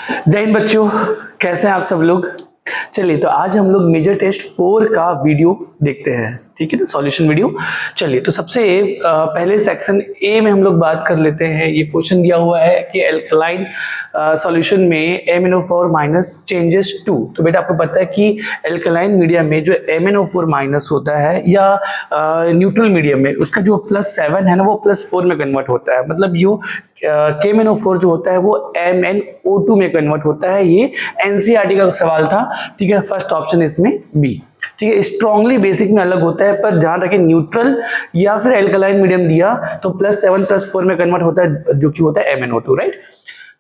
जय हिंद बच्चों, कैसे हैं आप सब लोग। चलिए तो आज हम लोग मेजर टेस्ट 4 का वीडियो देखते हैं, ठीक है ना, सॉल्यूशन वीडियो। चलिए तो सबसे पहले सेक्शन ए में हम लोग बात कर लेते हैं। ये क्वेश्चन दिया हुआ है कि एल्कलाइन सॉल्यूशन में MnO4 माइनस चेंजेस टू। तो बेटा आपको पता है कि एल्कलाइन मीडियम में जो MnO4 माइनस होता है या न्यूट्रल मीडियम में उसका जो +7 है ना वो +4 में कन्वर्ट होता है। मतलब यू KMnO4 जो होता है वो MnO2 में कन्वर्ट होता है। ये NCERT का सवाल था, ठीक है। फर्स्ट ऑप्शन इसमें बी, ठीक है। स्ट्रांगली बेसिक में अलग होता है, पर ध्यान रखें न्यूट्रल या फिर एल्कलाइन मीडियम दिया तो +7 +4 में कन्वर्ट होता है, जो कि होता है MnO2, राइट।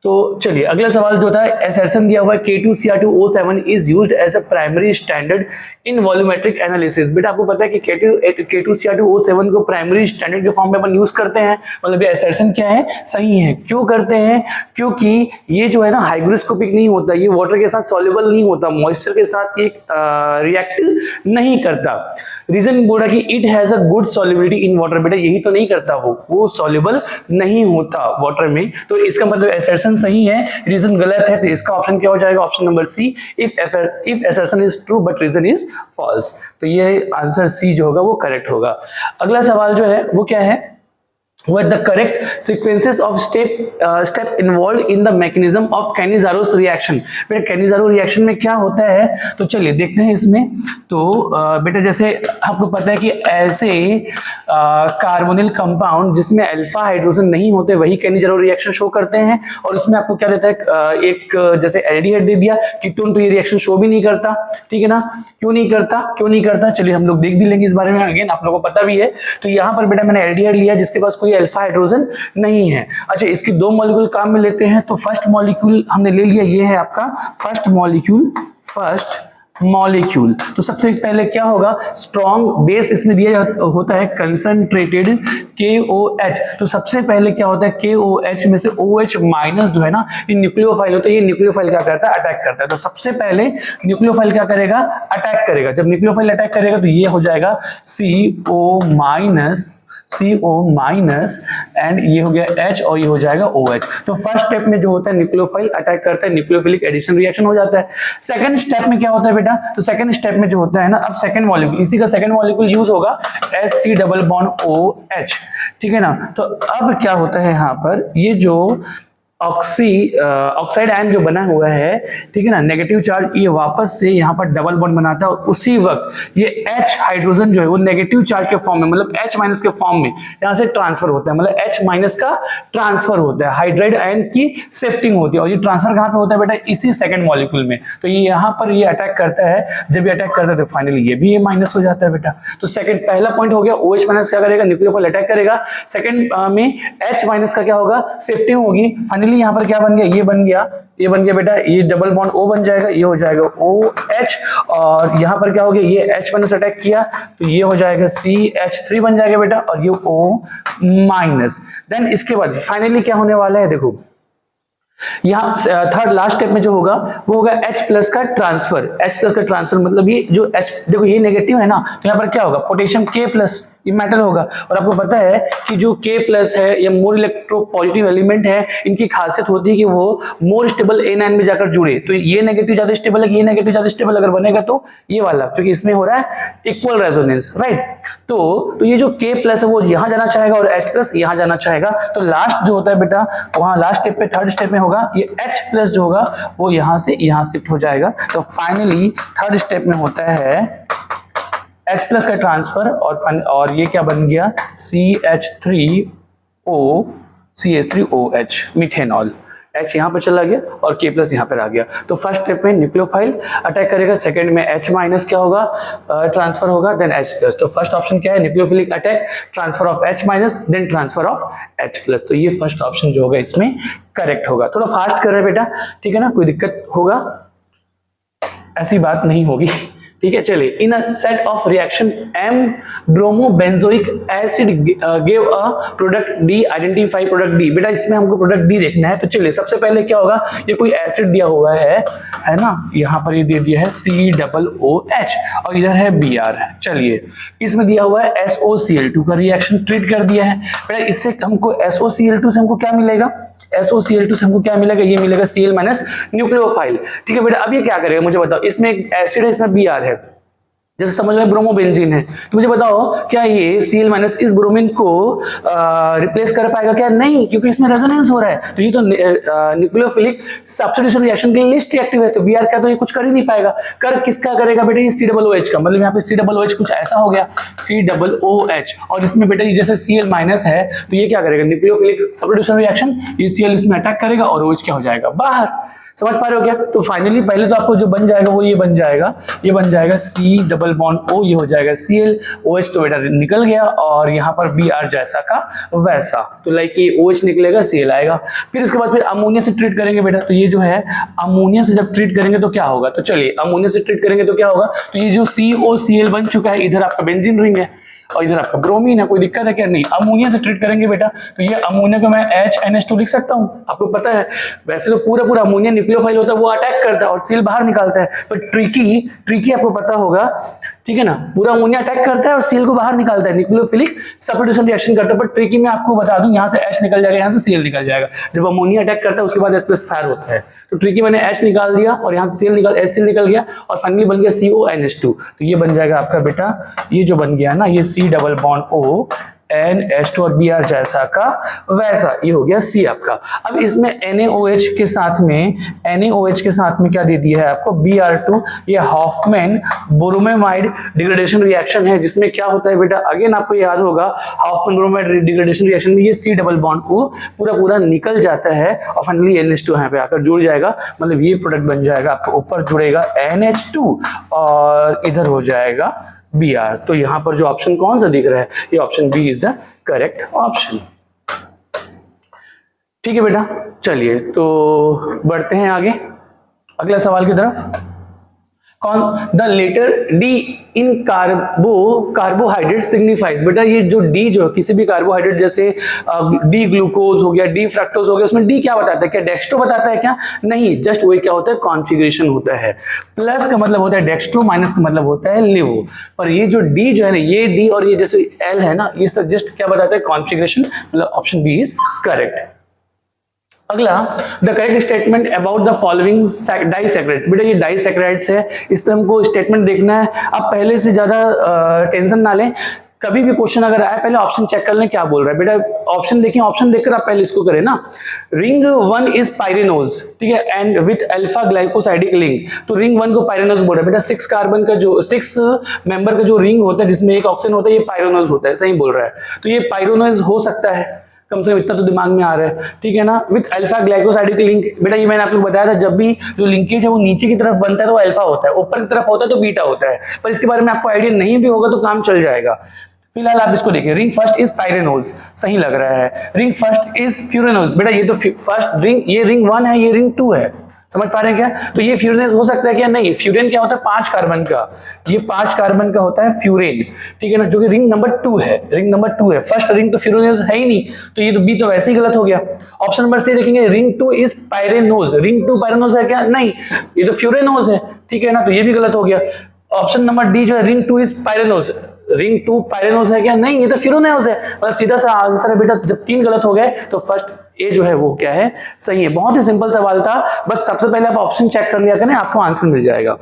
तो चलिए अगला सवाल जो था, एसर्शन दिया हुआ है K2Cr2O7 is used as a primary standard in volumetric analysis. बेटा आपको पता है कि K2Cr2O7 को प्राइमरी स्टैंडर्ड के फॉर्म में अपन यूज करते हैं। मतलब ये एसर्शन क्या है, सही है। क्यों करते हैं? क्योंकि ये जो है ना हाइग्रोस्कोपिक नहीं होता, ये वाटर के साथ सॉल्युबल नहीं होता, मॉइस्चर के साथ ये रिएक्ट नहीं करता। रीजन बोला कि it has a good solubility in water. बेटा यही तो नहीं करता, वो सॉल्युबल नहीं होता वाटर में, तो इसका मतलब एसर्शन सही है, रीजन गलत है। तो इसका ऑप्शन क्या हो जाएगा? Option number C, if assertion is true but reason is false. तो ये आंसर सी जो होगा वो करेक्ट होगा। अगला सवाल जो है वो क्या है? What the correct sequences of step involved in the mechanism of Cannizaro's reaction। बेटा Cannizzaro रिएक्शन में क्या होता है, तो चलिए देखते हैं इसमें। तो बेटा जैसे आपको पता है कि ऐसे कार्बोनिल कंपाउंड जिसमें अल्फा हाइड्रोजन नहीं होते वही Cannizzaro रिएक्शन शो करते हैं। और उसमें आपको क्या देता है, एक जैसे एल्डिहाइड दे दिया कि तुम तो ये रिएक्शन शो भी नहीं करता, ठीक है ना। क्यों नहीं करता चलिए हम लोग देख भी लेंगे इस बारे में, अगेन आप लोगों को पता भी है। तो यहाँ पर बेटा मैंने एल्डिहाइड लिया जिसके पास कोई अल्फा हाइड्रोजन नहीं है। अच्छा, इसके दो मॉलिक्यूल काम में लेते हैं। तो फर्स्ट मॉलिक्यूल हमने ले लिया, ये है आपका फर्स्ट मॉलिक्यूल। तो सबसे पहले क्या होगा, स्ट्रॉन्ग बेस इसमें दिया होता है कंसंट्रेटेड KOH। तो सबसे पहले क्या होता है, KOH में से OH माइनस जो है ना, ये न्यूक्लियोफाइल होता है। ये न्यूक्लियोफाइल क्या करता है, अटैक करता है। तो सबसे पहले न्यूक्लियोफाइल क्या करेगा, अटैक करेगा। जब न्यूक्लियोफाइल अटैक करेगा तो ये हो जाएगा CO माइनस एंड ये हो गया H और ये हो जाएगा OH। तो फर्स्ट स्टेप में जो होता है न्यूक्लियोफाइल अटैक करता है, न्यूक्लियोफिलिक एडिशन रिएक्शन हो जाता है। सेकंड स्टेप में क्या होता है बेटा, तो सेकंड स्टेप में जो होता है ना, अब सेकंड मॉलिक्यूल, इसी का सेकंड मॉलिक्यूल यूज होगा SC डबल बॉन्ड OH, ठीक है ना। तो अब क्या होता है यहाँ पर, ये जो ऑक्साइड आयन जो बना हुआ है, ठीक है ना, नेगेटिव चार्ज, ये वापस से यहाँ पर डबल बॉन्ड बनाता है। और उसी वक्त ये H हाइड्रोजन जो है वो नेगेटिव चार्ज के फॉर्म में, मतलब H माइनस के फॉर्म में यहाँ से ट्रांसफर होता है। मतलब H माइनस का ट्रांसफर होता है, हाइड्राइड आयन की शिफ्टिंग होती है। और ये ट्रांसफर कहाँ पे होता है बेटा, इसी सेकंड मॉलिक्यूल में। तो ये यहाँ पर ये अटैक करता है, जब ये अटैक करता है तो फाइनली ये भी माइनस हो जाता है बेटा। तो सेकंड पहला पॉइंट हो गया, OH माइनस क्या करेगा, न्यूक्लियोफाइल अटैक करेगा। सेकंड में H माइनस का क्या होगा, शिफ्टिंग होगी। फाइनली यहाँ पर क्या बन गया, ये बन गया बेटा, ये डबल बॉन्ड O बन जाएगा, ये हो जाएगा OH। और यहाँ पर क्या हो गया, ये H माइनस अटैक किया तो ये हो जाएगा CH3 बन जाएगा बेटा, और ये O माइनस। देन इसके बाद फाइनली क्या होने वाला है, देखो यहाँ थर्ड लास्ट स्टेप में जो होगा वो होगा H प्लस का ट्रांसफर। मतलब ये जो H, देखो ये नेगेटिव है ना, तो यहाँ पर क्या होगा, पोटेशियम K प्लस, ये मेटल होगा। और आपको पता है कि जो K प्लस है ये मोर इलेक्ट्रोपॉजिटिव एलिमेंट है, इनकी खासियत होती है कि वो मोर स्टेबल एनायन में जाकर जुड़े। तो ये नेगेटिव ज्यादा स्टेबल है, ये नेगेटिव ज्यादा स्टेबल अगर बनेगा तो ये वाला, क्योंकि इसमें हो रहा है इक्वल रेजोनेंस, राइट। तो ये जो K प्लस है वो यहाँ जाना चाहेगा और H प्लस यहाँ जाना चाहेगा। तो लास्ट जो होता है बेटा, वहां लास्ट स्टेप पे, थर्ड स्टेप में होगा ये H प्लस जो होगा वो यहाँ से यहाँ शिफ्ट हो जाएगा। तो फाइनली थर्ड स्टेप में होता है H प्लस का ट्रांसफर, और ये क्या बन गया, CH3OH मीथेनॉल। H यहाँ पर चला गया और K प्लस यहाँ पर आ गया। तो फर्स्ट स्टेप में न्यूक्लियोफाइल अटैक करेगा, सेकंड में H माइनस क्या होगा, ट्रांसफर होगा, देन H प्लस। तो फर्स्ट ऑप्शन क्या है, nucleophilic attack, transfer of H minus, then transfer of H plus. तो ये फर्स्ट ऑप्शन जो होगा इसमें करेक्ट होगा। थोड़ा फास्ट कर रहे बेटा, ठीक है ना, कोई दिक्कत होगा ऐसी बात नहीं होगी, ठीक है। चलिए, in a set of reaction M bromobenzoic acid give a product D, identify product D। बेटा इसमें हमको प्रोडक्ट D देखना है। तो चलिए सबसे पहले क्या होगा, ये कोई एसिड दिया हुआ है ना, यहाँ पर ये दे दिया है COOH और इधर है Br। चलिए इसमें दिया हुआ है SOCl2 का रिएक्शन ट्रीट कर दिया है। बेटा इससे हमको SOCl2 से हमको क्या मिलेगा, SOCl2 से हमको क्या मिलेगा, ये मिलेगा Cl माइनस न्यूक्लियोफाइल। ठीक है बेटा, अब ये क्या करेगा मुझे बताओ, इसमें एक एसिड है, इसमें Br है, जैसे समझ में ब्रोमोबेंजीन है, तो मुझे बताओ क्या ये Cl माइनस इस ब्रोमीन को रिप्लेस कर पाएगा क्या? नहीं, क्योंकि इसमें रेजोनेंस हो रहा है, तो ये तो न्यूक्लियोफिलिक सब्स्टिट्यूशन रिएक्शन के लिए लिस्ट रिएक्टिव है, तो Br का तो ये कुछ कर ही नहीं पाएगा। कर किसका करेगा बेटा? ये COOH का, मतलब यहाँ पे COOH कुछ ऐसा हो गया, COOH, और इसमें बेटा ये जैसे Cl माइनस है तो ये क्या करेगा, न्यूक्लियोफिलिक सब्स्टिट्यूशन रिएक्शन, ये Cl इसमें अटैक करेगा और OH क्या हो जाएगा, बाहर। समझ पा रहे हो क्या? तो फाइनली पहले तो आपको जो बन जाएगा वो ये बन जाएगा, ये बन जाएगा C डबल बॉन्ड O, ये हो जाएगा Cl, OH तो बेटा निकल गया, और यहाँ पर Br जैसा का वैसा, तो लाइक ये OH निकलेगा, Cl आएगा। फिर इसके बाद फिर अमोनिया से ट्रीट करेंगे बेटा, तो ये जो है अमोनिया से जब ट्रीट करेंगे तो क्या होगा, तो चलिए अमोनिया से ट्रीट करेंगे तो क्या होगा, तो ये जो COCl बन चुका है, इधर आपका बेंजीन रिंग है और इधर आपका ब्रोमीन है, कोई दिक्कत है क्या? नहीं। अमोनिया से ट्रीट करेंगे बेटा, तो ये अमोनिया को मैं HNH2 लिख सकता हूं, आपको पता है वैसे तो पूरा अमोनिया न्यूक्लियोफाइल होता है, वो अटैक करता है और सील बाहर निकालता है, पर ट्रिकी आपको पता होगा, ठीक है ना, पूरा अमोनिया अटैक करता है और सील को बाहर निकालता है, न्यूक्लियोफिलिक सब्स्टिट्यूशन रिएक्शन करता है, पर ट्रिकी में आपको बता दूं, यहाँ से H निकल जाएगा, यहाँ से Cl निकल जाएगा। जब अमोनिया अटैक करता है उसके बाद H+ फायर होता है, तो ट्रिकी मैंने H निकाल दिया और यहाँ से HCl निकल गया और फाइनली बन गया CONH2, तो ये बन जाएगा आपका बेटा, ये जो बन गया ना, ये C double bond O NH2 और Br जैसा का वैसा, ये हो गया C आपका। अब इसमें NaOH के साथ में क्या दे दिया है आपको, Br2, ये हॉफमैन ब्रोमेमाइड डिग्रेडेशन रिएक्शन है, जिसमें क्या होता है बेटा, अगेन आपको याद होगा, हॉफमैन ब्रोमेमाइड डिग्रेडेशन रिएक्शन में ये C डबल बॉन्ड को पूरा निकल जाता है और फाइनली NH2 यहाँ पे आकर जुड़ जाएगा, मतलब ये प्रोडक्ट बन जाएगा आपको, ऊपर जुड़ेगा NH2 और इधर हो जाएगा Br। तो यहां पर जो ऑप्शन कौन सा दिख रहा है, ये option B is the correct option. ठीक है बेटा, चलिए तो बढ़ते हैं आगे अगला सवाल की तरफ। कौन the letter D in carbohydrate signifies, बेटा ये जो D जो है किसी भी कार्बोहाइड्रेट, जैसे D ग्लूकोज हो गया, D फ्रक्टोज हो गया, उसमें D क्या बताता है, क्या डेक्स्ट्रो बताता है क्या? नहीं, जस्ट वही क्या होता है, कॉन्फ़िगरेशन होता है। प्लस का मतलब होता है डेक्स्ट्रो, माइनस का मतलब होता है लिवो, पर ये जो D जो है ना, ये D और ये जैसे L है ना, ये सब जस्ट क्या बताता है, कॉन्फ़िगरेशन, मतलब ऑप्शन बी इज करेक्ट। अगला, the correct statement about the following disaccharides, बेटा ये डाइसैकेराइड्स है, इस पे हमको स्टेटमेंट देखना है। आप पहले से ज्यादा टेंशन ना लें, कभी भी क्वेश्चन अगर आए पहले ऑप्शन चेक कर लें क्या बोल रहा है। बेटा ऑप्शन देखिए, ऑप्शन देखकर आप पहले इसको करें ना। रिंग 1 इज पायरेनोज, ठीक है, and with alpha glycosidic link, तो रिंग 1 को पायरेनोज बोल रहा है बेटा। 6 कार्बन का जो 6 मेंबर का जो रिंग होता है जिसमें एक ऑक्सीजन होता है, ये पायरेनोज होता है, सही बोल रहा है। तो ये पायरेनोज हो सकता है, कम से कम इतना तो दिमाग में आ रहा है, ठीक है ना। विथ अल्फा ग्लाइकोसाइडिक लिंक, बेटा ये मैंने आपको बताया था, जब भी जो लिंकेज है वो नीचे की तरफ बनता है तो अल्फा होता है, ऊपर की तरफ होता है तो बीटा होता है, पर इसके बारे में आपको आइडिया नहीं भी होगा तो काम चल जाएगा। फिलहाल आप इसको देखिए, रिंग फर्स्ट इज पायरेनोज, सही लग रहा है। रिंग फर्स्ट इज फ्यूरेनोज, बेटा ये तो फर्स्ट रिंग, ये रिंग 1 है, ये रिंग 2 है, समझ पा रहे हैं क्या? तो ये फ्यूरेन हो सकता है क्या? नहीं, फ्यूरेन क्या होता है, 5 कार्बन का, ये 5 कार्बन का होता है फ्यूरेन, ठीक है ना, जो कि रिंग नंबर 2 है, रिंग नंबर 2 है। फर्स्ट रिंग तो फ्यूरेनोज है ही नहीं, तो ये तो बी तो वैसे ही गलत हो गया। ऑप्शन नंबर सी देखेंगे, ring 2 is pyranose, ring 2 pyranose है क्या? नहीं, ये तो फ्यूरेनोज है, ठीक है ना, तो ये भी गलत हो गया। ऑप्शन नंबर डी जो है, ring 2 is pyranose, ring 2 pyranose है क्या? नहीं, ये तो फ्यूरेनोज है, मतलब सीधा सा आंसर है बेटा। जब 3 गलत हो गए तो फर्स्ट ए जो है वो क्या है, सही है। बहुत ही सिंपल सवाल था, बस सबसे पहले आप ऑप्शन चेक कर लिया करें, आपको आंसर मिल जाएगा।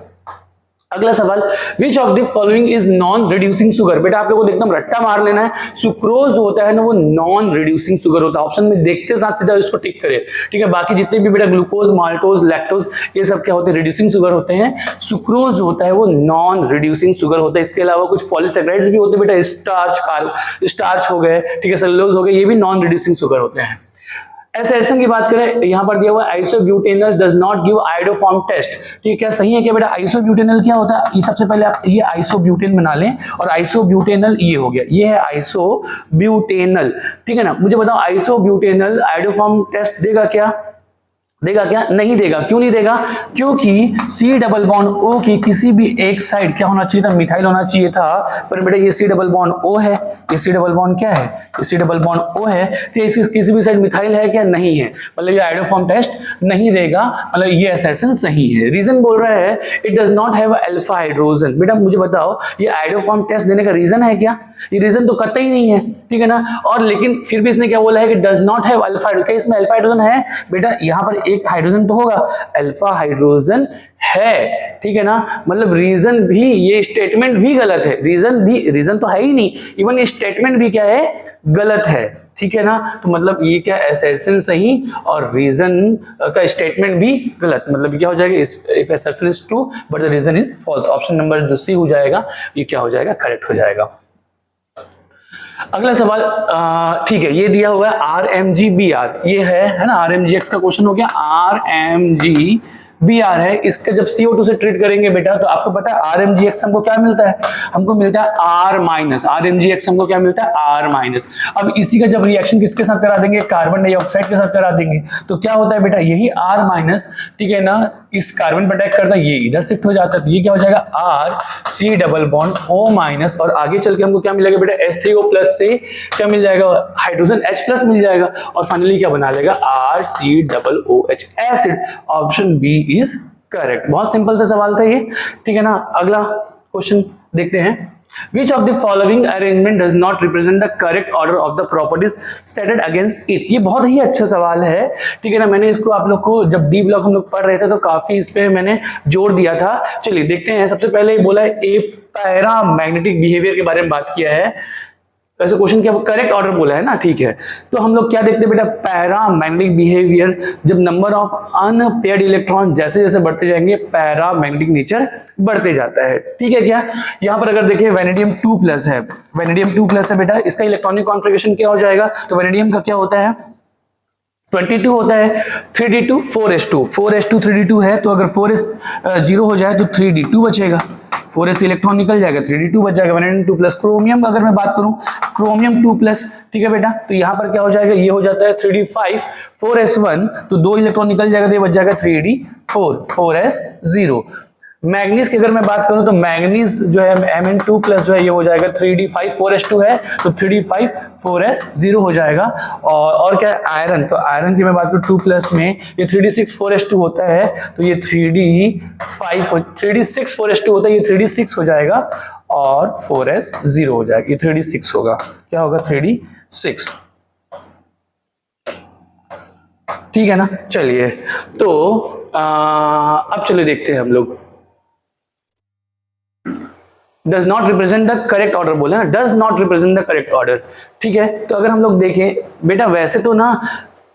अगला सवाल, which of the following is non reducing sugar, बेटा आप लोगों को एकदम रट्टा मार लेना है। सुक्रोज जो होता है ना वो नॉन रिड्यूसिंग शुगर होता है, ऑप्शन में देखते साथ सीधा इसको टिक करें, ठीक है। बाकी जितने भी बेटा ग्लूकोज, माल्टोज, लैक्टोज, ये सब क्या होते हैं, रिड्यूसिंग शुगर होते हैं। सुक्रोज जो होता है वो नॉन रिड्यूसिंग शुगर होता है। इसके अलावा कुछ पॉलीसैकेराइड्स भी होते हैं बेटा, स्टार्च हो गए, ठीक है, सेलुलोज हो गए, ये भी नॉन रिड्यूसिंग शुगर होते हैं। एसएसएन की बात करें, यहां पर दिया हुआ है isobutanal does not give iodoform test, ठीक है, क्या सही है क्या बेटा? आइसोब्यूटेनल क्या होता है, ये सबसे पहले आप ये आइसोब्यूटेन बना लें, और आइसोब्यूटेनल ये हो गया, ये है आइसोब्यूटेनल, ठीक है ना। मुझे बताओ आइसोब्यूटेनल आयोडोफॉर्म टेस्ट देगा क्या? देगा क्या? नहीं देगा। क्यों नहीं देगा? क्योंकि C डबल बॉन्ड O की किसी भी एक साइड क्या होना चाहिए था, मिथाइल होना चाहिए था, पर बेटा ये C डबल बॉन्ड O है, इसी डबल बॉन्ड क्या है, इसी डबल बॉन्ड O है, कि इसकी किसी भी साइड मिथाइल है क्या, नहीं है, मतलब ये आइडोफॉर्म टेस्ट नहीं देगा, मतलब ये असर्शन सही है। रीजन बोल रहा है it does not have alpha hydrogen. बेटा मुझे बताओ ये आइडोफॉर्म टेस्ट देने का रीजन है क्या, ये रीजन तो कतई नहीं है, ठीक है ना। और लेकिन फिर भी इसने क्या बोला है कि does not have alpha hydrogen, इसमें अल्फा हाइड्रोजन है बेटा, यहां पर एक हाइड्रोजन तो होगा, अल्फा हाइड्रोजन है, ठीक है ना। मतलब रीजन भी, ये स्टेटमेंट भी गलत है, रीजन तो है ही नहीं, इवन ये स्टेटमेंट भी क्या है, गलत है, ठीक है ना। तो मतलब ये क्या, असर्शन सही और रीजन का स्टेटमेंट भी गलत, मतलब क्या हो जाएगा, if assertion is true but the reason is false, option number जो सी हो जाएगा ये क्या हो जाएगा, करेक्ट हो जाएगा। अगला सवाल, ठीक है, ये दिया हुआ है RMGBr, ये है ना, RMGX का क्वेश्चन हो गया, RMGBr है, इसका जब CO2 से ट्रीट करेंगे बेटा तो आपको पता है RMGX हमको क्या मिलता है, हमको मिलता है R-, RMGX हमको क्या मिलता है, R-। अब इसी का जब रिएक्शन किसके साथ करा देंगे, कार्बन डाइऑक्साइड के साथ करा देंगे तो क्या होता है बेटा, यही R-, ठीक है ना, इस कार्बन पर अटैक करता है, ये इधर शिफ्ट हो जाता है, तो ये क्या हो जाएगा RC डबल बॉन्ड O-, और आगे चल के हमको क्या मिलेगा बेटा, H3O+ से क्या मिल जाएगा, हाइड्रोजन H+ मिल जाएगा, और फाइनली क्या बना लेगा, RCOOH acid. Option B is correct. बहुत सिंपल सा सवाल था ये, ठीक है ना। अगला क्वेश्चन देखते हैं, Which of the following arrangement does not represent the correct order of the properties stated against it? ये बहुत ही अच्छा सवाल है, ठीक है ना। मैंने इसको आप लोग को जब डी ब्लॉक हम लोग पढ़ रहे थे तो काफी इस पे मैंने जोर दिया था। चलिए देखते हैं, सबसे पहले बोला है ए पैरामैग्नेटिक बिहेवियर के बारे में बात किया है, वैसे क्वेश्चन क्या करेक्ट ऑर्डर बोला है ना, ठीक है। तो हम लोग क्या देखते हैं बेटा, पैरामैग्नेटिक बिहेवियर, जब नंबर ऑफ अनपेयर्ड इलेक्ट्रॉन जैसे जैसे बढ़ते जाएंगे पैरामैग्नेटिक नेचर बढ़ते जाता है, ठीक है क्या। यहाँ पर अगर देखिए वेनेडियम 2+ है, वेनेडियम 2+ है बेटा, इसका इलेक्ट्रॉनिक कॉन्फ़िगरेशन क्या हो जाएगा, तो वेनेडियम का क्या होता है 22 होता है, 3d2 4s2, 4s2 3d2 है, तो अगर 4s 0 हो जाए तो 3d2 बचेगा, 4s इलेक्ट्रॉन निकल जाएगा, 3d2 बच जाएगा, वेनेडियम 2+। क्रोमियम अगर मैं बात करूं, क्रोमियम 2+, ठीक है बेटा, तो यहाँ पर क्या हो जाएगा, ये हो जाता है 3d5 4s1, तो 2 इलेक्ट्रॉन निकल जाएगा, तो ये बच जाएगा 3d4 4s0। मैग्नीज की अगर मैं बात करूं तो मैग्नीज जो है Mn2+ जो है ये हो जाएगा 3d5 4s2 है, तो 3d5 4s0 हो जाएगा। और क्या है आयरन, तो आयरन की मैं बात करूं 2+ में ये 3d6 4s2 होता है, तो ये 3d6 4s2 होता है, ये 3d6 हो जाएगा और 4s0 हो जाएगा, ये 3d6 होगा, क्या होगा 3d6, ठीक है ना। चलिए तो अब चलिए देखते हैं हम लोग, does not represent the correct order बोले ना, does not represent the correct order, ठीक है। तो अगर हम लोग देखें बेटा, वैसे तो ना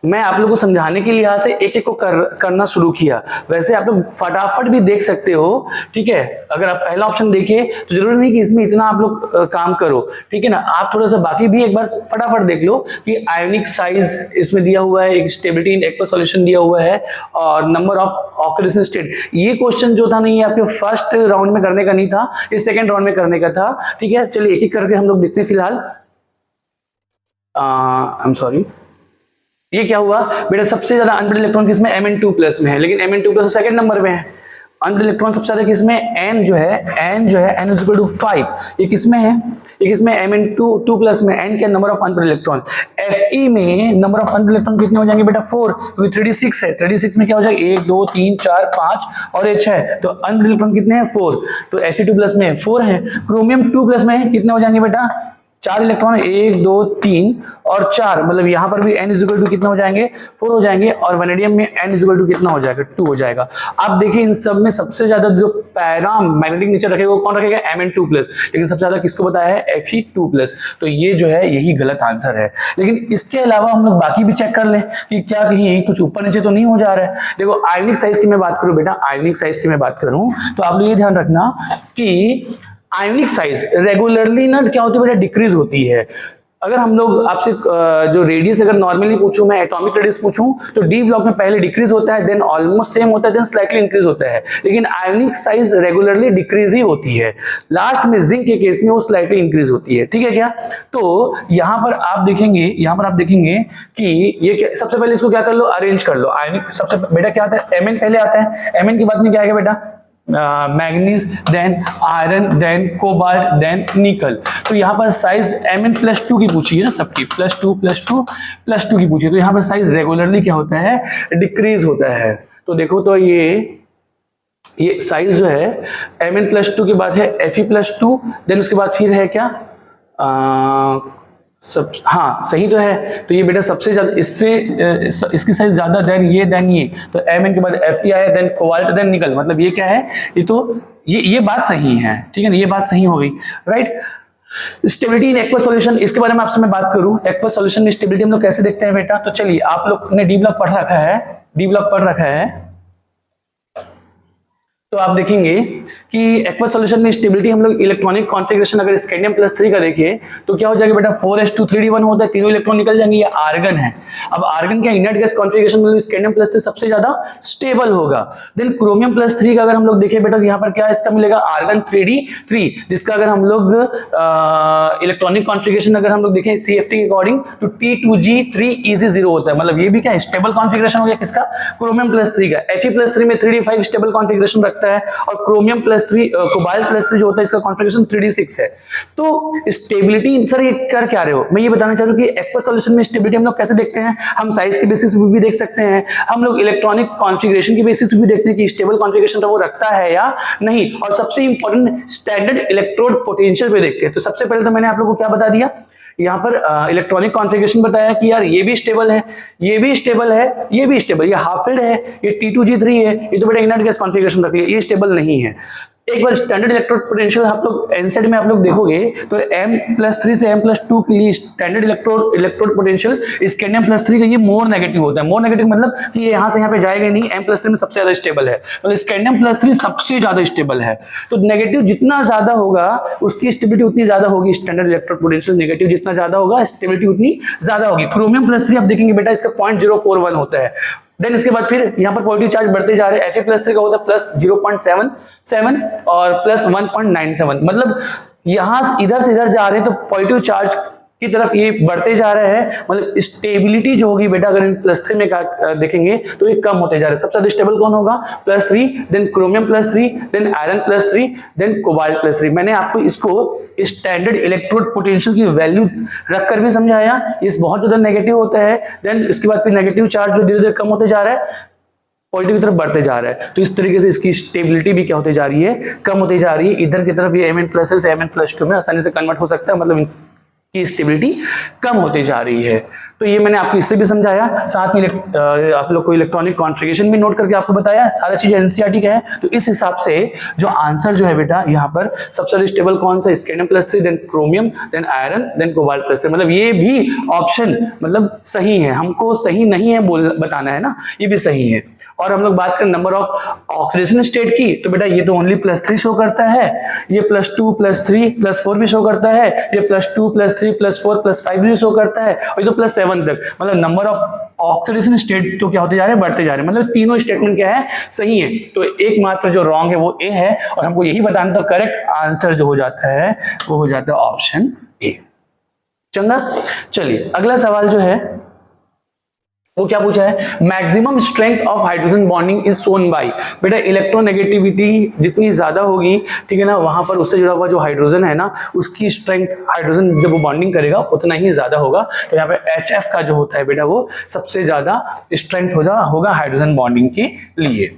मैं आप लोगों को समझाने के लिहाज से एक एक को करना शुरू किया, वैसे आप लोग फटाफट भी देख सकते हो, ठीक है। अगर आप पहला ऑप्शन देखिए तो जरूरी नहीं कि इसमें इतना आप लोग काम करो, ठीक है ना। आप थोड़ा सा बाकी भी एक बार फटाफट देख लो कि आयोनिक साइज इसमें दिया हुआ है, एक स्टेबिलिटी इन एक्वा सॉल्यूशन दिया हुआ है, और नंबर ऑफ ऑक्सीडेशन स्टेट। ये क्वेश्चन जो था नहीं, ये आपके फर्स्ट राउंड में करने का नहीं था, ये सेकेंड राउंड में करने का था, ठीक है। चलिए एक एक करके हम लोग देखते हैं फिलहाल। आई एम सॉरी, ये क्या हुआ बेटा, सबसे ज्यादा अनपेयर्ड इलेक्ट्रॉन किसमें, Mn2+ में है, लेकिन Mn2+ सेकंड नंबर में है। अनपेयर्ड इलेक्ट्रॉन सबसे ज्यादा किसमें, N जो है N = 5, ये किसमें है, ये किसमें Mn2+ में, N क्या number of unpaired electron. Fe में नंबर ऑफ अनपेयर्ड इलेक्ट्रॉन कितने हो जाएंगे बेटा 4, क्योंकि 3d6 है, 3d6 में क्या हो जाएगा 1 2 3 4 5 और H है, तो अनपेयर्ड इलेक्ट्रॉन कितने हैं 4, तो Fe2+ में 4 है। क्रोमियम 2+ में कितने हो जाएंगे बेटा 4 इलेक्ट्रॉन, 1 2 3 और 4, मतलब यहाँ पर भी N = कितना हो जाएंगे 4 हो जाएंगे, और वेनेडियम में N = कितना हो जाएगा 2 हो जाएगा। आप देखिए इन सब में सबसे ज्यादा जो पैरामैग्नेटिक नेचर रखेगा वो कौन रखेगा, Mn2+, लेकिन सबसे ज्यादा किसको बताया है Fe2+, तो ये जो है यही गलत आंसर है। लेकिन इसके अलावा हम लोग बाकी भी चेक कर लें कि क्या कहीं कुछ ऊपर नीचे तो नहीं हो जा रहा है। देखो आयोनिक साइज की मैं बात करूं बेटा, आयोनिक साइज की मैं बात करूं तो आप लोग ये ध्यान रखना कि आयोनिक साइज रेगुलरली ना क्या होती है बेटा, डिक्रीज होती है। अगर हम लोग आपसे जो रेडियस अगर नॉर्मली पूछूं, मैं एटॉमिक रेडियस पूछूं, तो डी ब्लॉक में पहले डिक्रीज होता है, देन ऑलमोस्ट सेम होता है, देन स्लाइटली इंक्रीज होता है, लेकिन आयोनिक साइज रेगुलरली डिक्रीज ही होती है। लास्ट में जिंक के केस में वो स्लाइटली इंक्रीज होती है, ठीक है क्या। तो यहाँ पर आप देखेंगे कि ये सबसे पहले इसको क्या कर लो, अरेंज कर लो। आयोनिक सबसे बेटा क्या आता है, Mn पहले आता है, Mn के बाद में क्या आएगा बेटा manganese, then iron, then cobalt, then nickel. तो यहाँ पर साइज Mn+2 की पूछी है ना सबकी, +2 की पूछी है, तो यहाँ पर साइज रेगुलरली क्या होता है, डिक्रीज होता है। तो देखो तो ये साइज जो है Mn+2 के बाद है Fe+2, देन उसके बाद फिर है क्या हाँ सही तो है। तो ये बेटा सबसे ज्यादा इसकी साइज ज्यादा देन ये, तो Mn के बाद Fe आया, देन कोबाल्ट, देन निकल, मतलब ये क्या है, ये तो ये बात सही है, ठीक है ना, ये बात सही हो गई, right. Stability in aqueous solution, इसके बारे में आपसे मैं बात करूं, एक्वस सॉल्यूशन में स्टेबिलिटी हम लोग कैसे देखते हैं बेटा, तो चलिए आप लोग ने डी ब्लॉक पढ़ रखा है, तो आप देखेंगे कि एक्वस सॉल्यूशन में स्टेबिलिटी हम लोग इलेक्ट्रॉनिक कॉन्फ़िगरेशन अगर स्कैंडियम+3 का देखिए तो क्या हो जाएगा बेटा, 4s2 3d1 होता है, तीनों इलेक्ट्रॉन निकल जाएंगे, ये आर्गन है। अब आर्गन का इनर्ट गैस कॉन्फ़िगरेशन में स्कैंडियम+3 सबसे ज्यादा स्टेबल होगा। देन क्रोमियम+3 का अगर हम लोग देखें बेटा, यहाँ पर क्या इसका मिलेगा, आर्गन 3d3, जिसका अगर हम लोग इलेक्ट्रॉनिक कॉन्फ़िगरेशन अगर हम लोग देखें CFT के अकॉर्डिंग तो T2G3 होता है, मतलब ये भी क्या स्टेबल कॉन्फ़िगरेशन हो गया किसका, क्रोमियम+3 का। Fe+3 में 3d5 स्टेबल कॉन्फ़िगरेशन रखता है, और क्रोमियम+3 कोबाल्ट+3 जो होता है इसका कॉन्फ़िगरेशन 3d6 है। तो स्टेबिलिटी सर ये कर क्या रहे हो, मैं ये बताना चाह रहा हूं कि एक्वस सॉल्यूशन में स्टेबिलिटी हम लोग कैसे देखते हैं, हम साइज के बेसिस पे भी देख सकते हैं, हम लोग इलेक्ट्रॉनिक कॉन्फ़िगरेशन के बेसिस पे भी देखते हैं कि स्टेबल कॉन्फ़िगरेशन तो वो रखता है या नहीं, और सबसे इंपॉर्टेंट स्टैंडर्ड इलेक्ट्रोड पोटेंशियल पे देखते हैं। तो सबसे पहले तो मैंने आप लोगों को क्या बता दिया, यहाँ पर इलेक्ट्रॉनिक कॉन्फ़िगरेशन बताया कि यार ये भी स्टेबल है, ये भी स्टेबल है, ये भी स्टेबल, ये हाफ फिल्ड है, ये T2G3 है, ये तो बेटा इनर्ट गैस कॉन्फ़िगरेशन रख लिया, ये स्टेबल नहीं है। एक बार स्टैंडर्ड इलेक्ट्रोड पोटेंशियल आप लोग एनसेट में आप लोग देखोगे तो M+3 से M+2 के लिए स्टैंडर्ड इलेक्ट्रोड पोटेंशियल स्कैंडियम+3 का ये मोर नेगेटिव होता है। मोर नेगेटिव मतलब कि ये यहाँ से यहाँ पे जाएगा नहीं, M+3 में सबसे ज्यादा स्टेबल है, मतलब स्कैंडियम+3 सबसे ज्यादा स्टेबल है। तो नेगेटिव जितना ज्यादा होगा उसकी स्टेबिलिटी उतनी ज्यादा होगी, स्टैंडर्ड इलेक्ट्रोड पोटेंशियल नेगेटिव जितना ज्यादा होगा स्टेबिलिटी उतनी ज्यादा होगी। क्रोमियम+3 आप देखेंगे बेटा इसका 0.041 होता है। देन इसके बाद फिर यहाँ पर पॉजिटिव चार्ज बढ़ते जा रहे हैं, Fe+3 का होता है +0.77 और +1.97, मतलब यहाँ इधर से इधर जा रहे हैं तो पॉजिटिव चार्ज की तरफ ये बढ़ते जा रहे हैं, मतलब स्टेबिलिटी जो होगी बेटा अगर इन +3 में देखेंगे तो ये कम होते जा रहे हैं। सबसे ज्यादा स्टेबल कौन होगा, +3, देन क्रोमियम+3, देन आयरन+3, देन कोबाल्ट+3। मैंने आपको इसको स्टैंडर्ड इलेक्ट्रोड पोटेंशियल की वैल्यू रखकर भी समझाया, इस बहुत ज्यादा नेगेटिव होता है, देन इसके बाद फिर नेगेटिव चार्ज जो धीरे धीरे कम होते जा रहा है, पॉजिटिव की तरफ बढ़ते जा रहा है, तो इस तरीके से इसकी स्टेबिलिटी भी क्या होती जा रही है, कम होती जा रही है। इधर की तरफ ये Mn+ से Mn+2 में आसानी से कन्वर्ट हो सकता है, मतलब की स्टेबिलिटी कम होती जा रही है। तो ये मैंने आपको इससे भी समझाया, साथ में आप लोग को इलेक्ट्रॉनिक कॉन्फ़िगरेशन भी नोट करके आपको बताया, सारा चीज एनसीईआरटी का है। तो इस हिसाब से जो आंसर जो है बेटा यहाँ पर सबसे स्टेबल कौन सा, scandium, then chromium, then iron, then cobalt, मतलब ये भी ऑप्शन मतलब सही है, हमको सही नहीं है बताना है ना, ये भी सही है। और हम लोग बात करें नंबर ऑफ ऑक्सीडेशन स्टेट की, तो बेटा ये तो ओनली +3 शो करता है, ये +2 +3 +4 भी शो करता है, ये +2 +3 +4 +5 भी शो करता है, और ये तो +7 तक, मतलब नंबर ऑफ ऑक्सीडेशन स्टेट तो क्या होते जा रहे हैं, बढ़ते जा रहे हैं, मतलब तीनों स्टेटमेंट क्या है, सही है। तो एकमात्र जो रॉन्ग है वो ए है, और हमको यही बताना तो करेक्ट आंसर जो हो जाता है वो हो जाता है ऑप्शन ए। चंगा, चलिए अगला सवाल जो है वो क्या पूछा है, maximum strength of hydrogen bonding is shown by, बेटा इलेक्ट्रोनेगेटिविटी जितनी ज्यादा होगी, ठीक है ना, वहां पर उससे जुड़ा हुआ जो हाइड्रोजन है ना उसकी स्ट्रेंथ, हाइड्रोजन जब वो बॉन्डिंग करेगा उतना ही ज्यादा होगा। तो यहाँ पे HF का जो होता है बेटा वो सबसे ज्यादा स्ट्रेंथ होगा हाइड्रोजन बॉन्डिंग के लिए।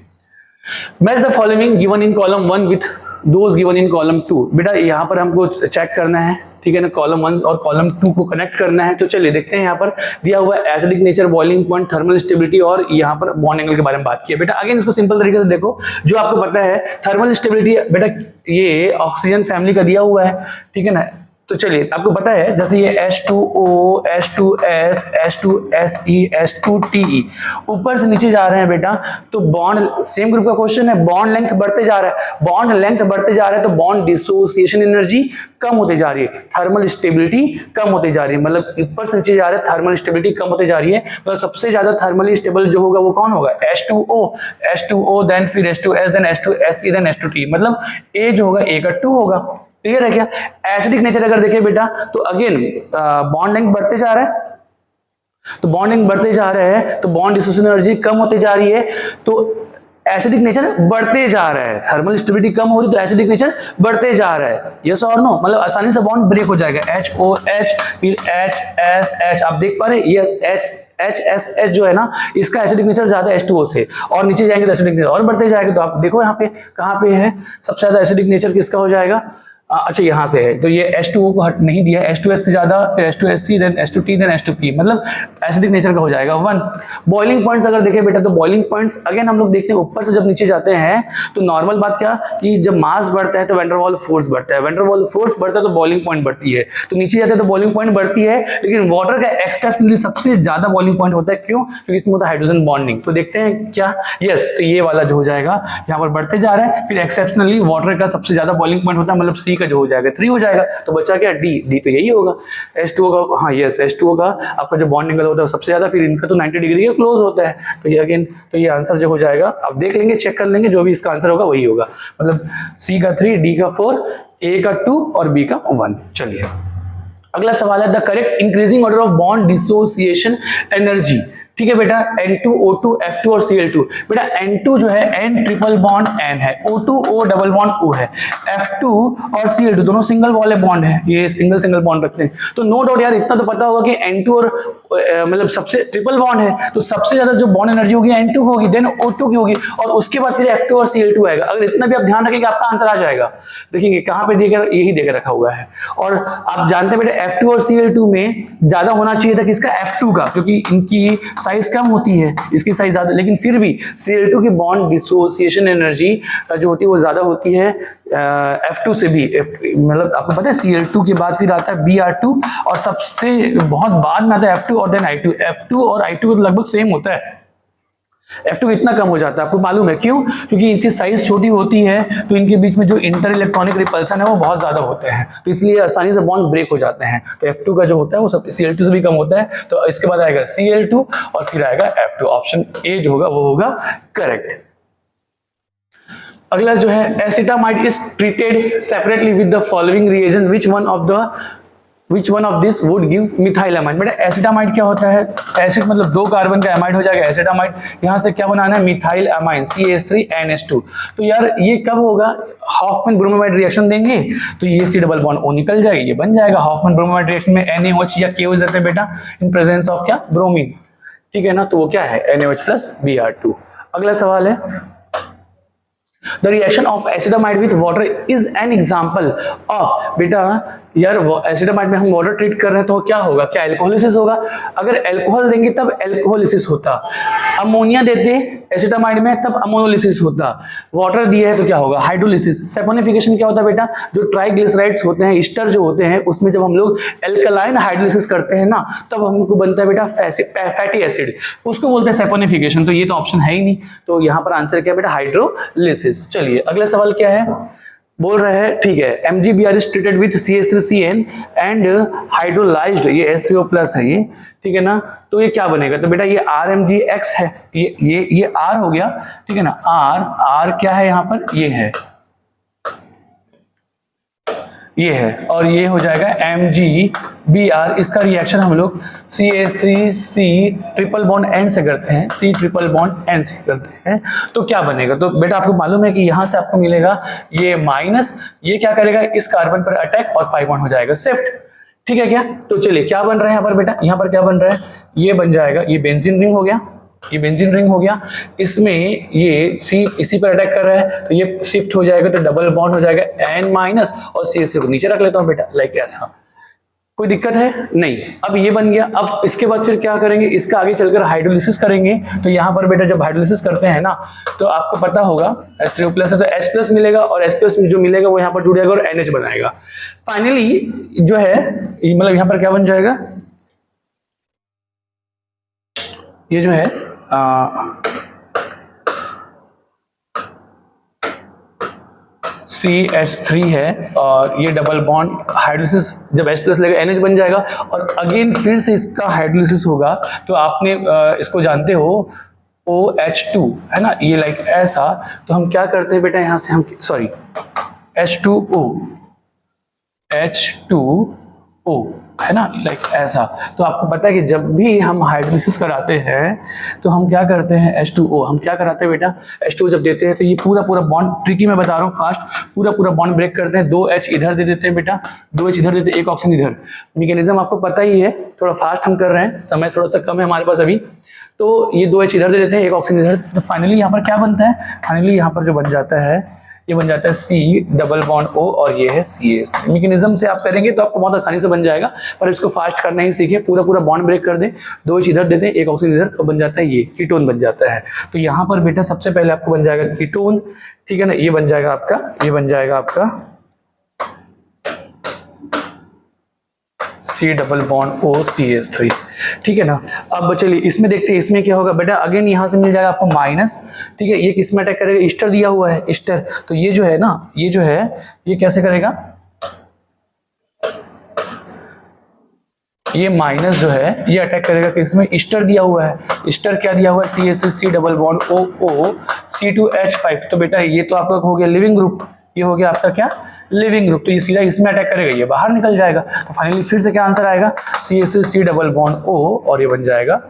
Match the following given in column 1 with those given in column 2, बेटा यहाँ पर हमको चेक करना है, ठीक है ना, कॉलम 1 और कॉलम 2 को कनेक्ट करना है। तो चलिए देखते हैं, यहाँ पर दिया हुआ acidic nature, boiling point, thermal stability और यहाँ पर बॉन्ड एंगल के बारे में बात की है। बेटा अगेन इसको सिंपल तरीके से देखो, जो आपको पता है थर्मल स्टेबिलिटी बेटा ये ऑक्सीजन फैमिली का दिया हुआ है, ठीक है ना। तो चलिए आपको पता है जैसे ये H2O, H2S, H2SE, H2TE ऊपर से नीचे जा रहे हैं बेटा, तो बॉन्ड सेम ग्रुप का क्वेश्चन है, बॉन्ड लेंथ बढ़ते जा रहा है, बॉन्ड लेंथ बढ़ते जा रहा है तो बॉन्ड डिसोसिएशन एनर्जी कम होते जा रही है, थर्मल स्टेबिलिटी कम होते जा रही है, मतलब ऊपर से नीचे जा रहा है थर्मल स्टेबिलिटी कम होते जा रही है। मतलब सबसे ज्यादा थर्मली स्टेबल जो होगा वो कौन होगा, H2O, देन फिर H2S, then H2SE, then H2T, मतलब A जो होगा A का 2 होगा। क्लियर है क्या। एसिडिक नेचर अगर देखें बेटा तो अगेन बॉन्ड लेंथ बढ़ते जा रहा है, तो बॉन्ड लेंथ बढ़ते जा रहे हैं तो बॉन्ड डिसोसिएशन एनर्जी कम होती जा रही है। तो एसिडिक नेचर बढ़ते जा रहा है, थर्मल स्टेबिलिटी कम हो रही तो एसिडिक नेचर बढ़ते जा रहा है, यस और नो, मतलब आसानी से बॉन्ड ब्रेक हो जाएगा, HOH फिर HSH, आप देख पा रहे हैं ये HSH जो है ना, इसका एसिडिक नेचर ज्यादा है H2O से, और नीचे जाएंगे तो एसिडिक नेचर और बढ़ते जाएगा। तो आप देखो यहाँ पे कहाँ पे है सबसे ज्यादा एसिडिक नेचर किसका हो जाएगा, अच्छा यहाँ से है, तो ये H2O को हट नहीं दिया, H2S से ज्यादा, फिर H2SC then H2T then H2P, मतलब एसिडिक नेचर का हो जाएगा 1। बॉइलिंग पॉइंट्स अगर देखें बेटा तो बॉइलिंग पॉइंट्स अगेन हम लोग देखते हैं ऊपर से जब नीचे जाते हैं तो नॉर्मल बात क्या कि जब मास बढ़ता है तो वैन डर वाल फोर्स बढ़ता है, वैन डर वाल फोर्स बढ़ता है तो बॉइलिंग पॉइंट बढ़ती है, तो नीचे जाते हैं तो बॉइलिंग पॉइंट बढ़ती है, लेकिन वाटर का एक्सेप्शनली सबसे ज्यादा बॉइलिंग पॉइंट होता है, क्यों, क्योंकि इसमें होता है हाइड्रोजन बॉन्डिंग। तो देखते हैं क्या, यस, तो ये वाला जो हो जाएगा यहाँ पर बढ़ते जा रहा है, फिर एक्सेप्शनली वाटर का सबसे ज्यादा बॉइलिंग पॉइंट होता है, मतलब सी का जो हो जाएगा 3 हो जाएगा, तो बचा क्या डी तो यही होगा H2O का, हाँ यस H2O का आपका जो बॉन्ड एंगल होता है सबसे ज्यादा, फिर इनका तो 90 डिग्री के क्लोज होता है, तो ये अगेन तो ये आंसर जो हो जाएगा आप देख लेंगे, चेक कर लेंगे, जो भी इसका आंसर होगा वही होगा, मतलब C का 3, D का 4, A का 2 और B का 1। चलिए अगला सवाल है, the correct increasing order of bond dissociation energy, ठीक है बेटा, N2 O2 F2 और Cl2, बेटा N2 जो है N ट्रिपल बॉन्ड N है, O2 O double bond O है, F2 और Cl2 दोनों सिंगल वाले बॉन्ड है, ये सिंगल बॉन्ड रखते हैं, तो नो डाउट यार इतना तो पता होगा कि N2 और मतलब सबसे ट्रिपल बॉन्ड है तो सबसे ज्यादा जो बॉन्ड एनर्जी होगी N2 की होगी, देन O2 की होगी, और उसके बाद फिर F2 और Cl2 आएगा। अगर इतना भी आप ध्यान रखेंगे आपका आंसर आ जाएगा। देखेंगे कहाँ पे देकर, यही देकर रखा हुआ है, और आप जानते हैं बेटा F2 और Cl2 में ज्यादा होना चाहिए था किसका, F2 का, क्योंकि इनकी साइज कम होती है, इसकी साइज ज्यादा, लेकिन फिर भी Cl2 की बॉन्ड डिसोसिएशन एनर्जी जो होती है वो ज्यादा होती है F2 से भी, मतलब आपको पता है Cl2 के बाद फिर आता है Br2 और सबसे बहुत बाद में आता है F2 और देन I2, F2 और I2 लगभग सेम होता है, F2 इतना कम हो जाता है, आपको मालूम है क्यों, क्योंकि इनकी साइज छोटी होती है तो इनके बीच में जो इंटर इलेक्ट्रॉनिक रिपल्सन है वो बहुत ज्यादा होते हैं, तो इसलिए आसानी से बॉन्ड ब्रेक हो जाते हैं। तो F2 का जो होता है वो सब Cl2 से भी कम होता है, तो इसके बाद आएगा Cl2 और फिर आएगा F2, ऑप्शन ए जो होगा वो होगा करेक्ट। अगला जो है, acetamide is treated separately with the following reagent, which one of this would give methyl amide. बेटा एसिटामाइड क्या होता है, एसिड मतलब 2 कार्बन का अमाइड हो जाएगा एसिटामाइड, यहाँ से क्या बनाना है मिथाइल अमाइन CH3NH2, तो यार ये कब होगा, हॉफमैन ब्रोमोमाइड रिएक्शन देंगे तो ये C डबल बॉन्ड O निकल जाएगा, ये बन जाएगा हॉफमैन ब्रोमोमाइड रिएक्शन में NaOH या KOH देते हैं बेटा इन प्रेजेंस ऑफ क्या, ब्रोमीन, ठीक है ना, तो वो क्या है NaOH प्लस Br2। अगला सवाल है, The reaction of acetamide with water is an example of, बेटा यार एसिटामाइड में हम वाटर ट्रीट कर रहे हैं तो क्या होगा, क्या एल्कोहोलिसिस होगा, अगर एल्कोहल देंगे तब एल्कोहोलिसिस होता, अमोनिया देते एसिटामाइड में तब अमोनोलिसिस होता, वाटर दिया है तो क्या होगा हाइड्रोलिसिस। सैपोनिफिकेशन क्या होता है बेटा, जो ट्राइग्लिसराइड्स होते हैं, ईस्टर जो होते हैं, उसमें जब हम लोग एल्कलाइन हाइड्रोलिसिस करते हैं ना तब हमको बनता है बेटा फैटी एसिड, उसको बोलते हैं सैपोनिफिकेशन, तो ये तो ऑप्शन है ही नहीं, तो यहाँ पर आंसर क्या है बेटा हाइड्रोलिसिस। चलिए अगला सवाल क्या है, बोल रहे हैं ठीक है MgBr is treated with CH3CN and hydrolysed, ये H3O प्लस है ये, ठीक है ना, तो ये क्या बनेगा, तो बेटा ये RMgX है, ये R हो गया, ठीक है ना, R क्या है यहाँ पर, ये है और ये हो जाएगा MgBr, इसका रिएक्शन हम लोग CH3C ट्रिपल बॉन्ड N से करते हैं, C ट्रिपल बॉन्ड N से करते हैं, तो क्या बनेगा, तो बेटा आपको मालूम है कि यहां से आपको मिलेगा ये माइनस, ये क्या करेगा इस कार्बन पर अटैक और पाई बॉन्ड हो जाएगा शिफ्ट, ठीक है क्या, तो चलिए क्या बन रहा है यहाँ पर बेटा, यहाँ पर क्या बन रहा है, ये बन जाएगा, ये बेंजीन रिंग हो गया, ये बेंजीन रिंग हो गया, इसमें ये C इसी पर अटैक कर रहा है तो ये शिफ्ट हो जाएगा, तो डबल बॉन्ड हो जाएगा N माइनस और CH3 को नीचे रख लेता हूं बेटा, लाइक ऐसा, कोई दिक्कत है नहीं। अब ये बन गया, अब इसके बाद फिर क्या करेंगे, इसका आगे चलकर हाइड्रोलिसिस करेंगे, तो यहाँ पर बेटा जब हाइड्रोलिसिस करते हैं ना तो आपको पता होगा H3O प्लस है तो H प्लस मिलेगा और H प्लस जो मिलेगा वो यहाँ पर जुड़ जाएगा और NH बनाएगा, फाइनली जो है मतलब यहाँ पर क्या बन जाएगा, ये जो है CH3 है और ये डबल बॉन्ड हाइड्रोलिसिस जब H प्लस लेगा NH बन जाएगा और अगेन फिर से इसका हाइड्रोलिसिस होगा, तो आपने इसको जानते हो OH2 है ना, ये लाइक ऐसा, तो हम क्या करते हैं बेटा यहाँ से हम H2O है ना, लाइक ऐसा। तो आपको पता है कि जब भी हम हाइड्रोलिसिस कराते हैं तो हम क्या करते हैं, H2O हम क्या कराते हैं बेटा, H2O जब देते हैं तो ये पूरा पूरा बॉन्ड, ट्रिकी मैं बता रहा हूँ फास्ट, पूरा पूरा बॉन्ड ब्रेक करते हैं, 2H इधर दे देते हैं बेटा, 2H इधर देते हैं, एक ऑक्सीजन इधर। मैकेनिज्म आपको पता ही है, थोड़ा फास्ट हम कर रहे हैं, समय थोड़ा सा कम है हमारे पास अभी। तो ये 2H इधर दे देते हैं, एक ऑक्सीजन इधर, तो फाइनली यहाँ पर क्या बनता है, फाइनली यहाँ पर जो बन जाता है ये बन जाता है C डबल बॉन्ड O और ये है CH3। मैकेनिज्म से आप करेंगे तो आपको बहुत आसानी से बन जाएगा, पर इसको फास्ट करना ही सीखिए, पूरा पूरा बॉन्ड ब्रेक कर दें, 2H इधर दे दें, एक ऑक्सीजन इधर, तो बन जाता है ये कीटोन बन जाता है। तो यहाँ पर बेटा सबसे पहले आपको बन जाएगा कीटोन, ठीक है ना, ये बन जाएगा आपका, ये बन जाएगा आपका C double bond O CH3, ठीक है ना। अब चलिए इसमें देखते हैं इसमें क्या होगा बेटा, अगेन यहाँ से मिल जाएगा आपको माइनस, ठीक है, ये किस में अटैक करेगा, ईस्टर दिया हुआ है, ईस्टर, तो ये जो है ना, ये जो है ये कैसे करेगा, ये माइनस जो है ये अटैक करेगा किसमें, ईस्टर दिया हुआ है, ईस्टर क्या दिया हुआ है, CH3 C double bond O C2H5, तो बेटा ये तो आपका हो गया लिविंग ग्रुप, ये हो गया आपका क्या, लिविंग ग्रुप, तो ये सीधा इसमें अटैक करेगा, ये बाहर निकल जाएगा। तो फाइनली फिर से क्या आंसर आएगा, CH3 C double bond O और ये बन जाएगा